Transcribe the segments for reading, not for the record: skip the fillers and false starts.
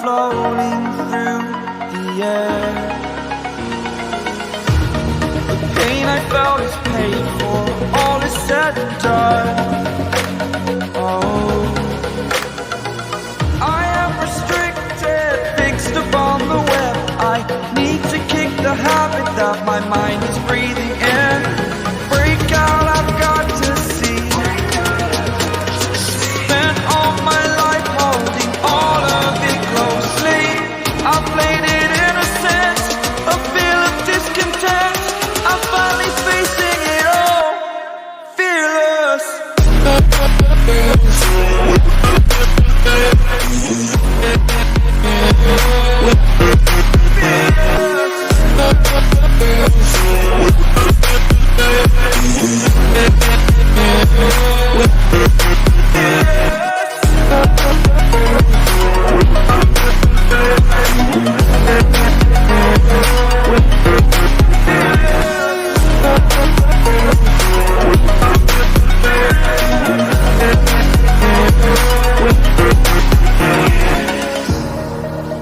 floating through the air. The pain I felt is paid for, all is said and done. Oh, I am restricted, fixed upon the web. I need to kick the habit that my mind is breathing in. Break out, I've got to see. Spent all my life holding all of it closely. I played it innocent, a feel of discontent. I'm finally facing it all, fearless.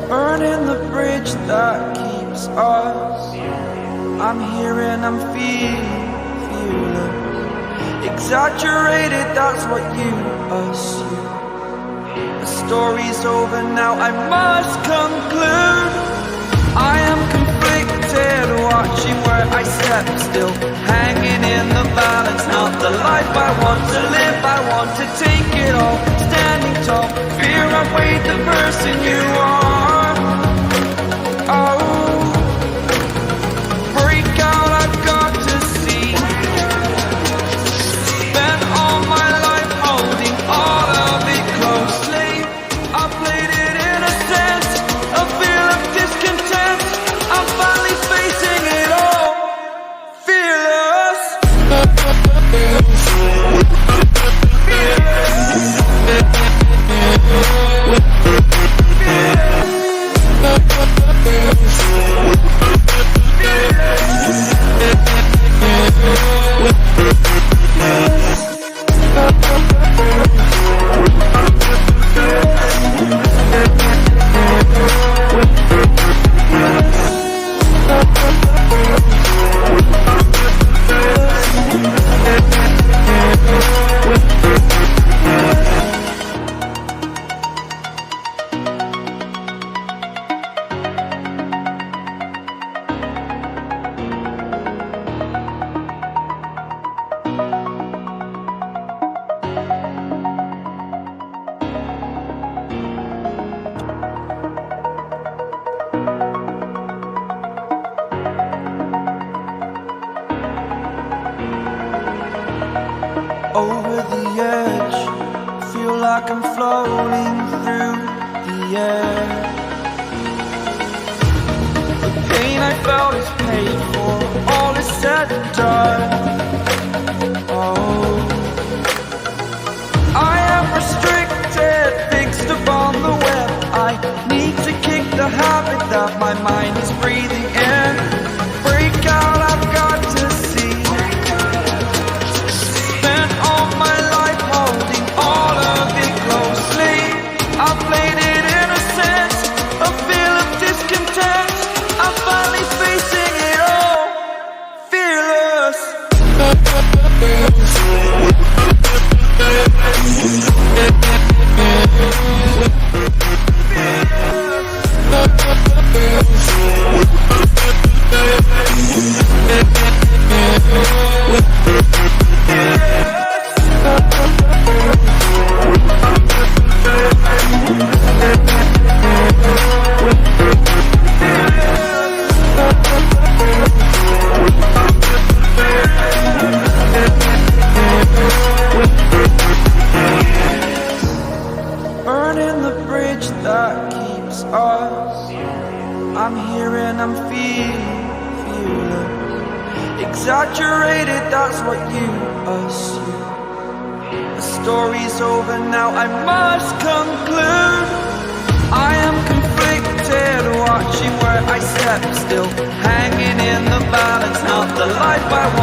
Burning the bridge that keeps us. I'm here and I'm feeling exaggerated, that's what you assume. The story's over now, I must conclude. I am conflicted, watching where I step still, hanging in the balance. Not the life I want to live, I want to take it all. Standing tall, fear I've weighed the person you are. Oh, break out, I've got to see. Spent all my life holding all of it closely. I played it innocent, a feel of discontent. I'm finally facing it all, fearless. Over the edge, feel like I'm floating through the air. The pain I felt is paid for, all is said and done. Oh, I am restricted, fixed upon the web. I need to kick the habit that my mind is breathing in. Break out, I've got to see. Spent all my life holding all of it closely. I played it innocent, a feel of discontent. I'm finally facing it all, fearless. Burning the bridge that keeps us. I'm here and I'm feeling exaggerated, that's what you assume. The story's over now, I must conclude. I am watching where I step still, hanging in the balance. Not the life I want.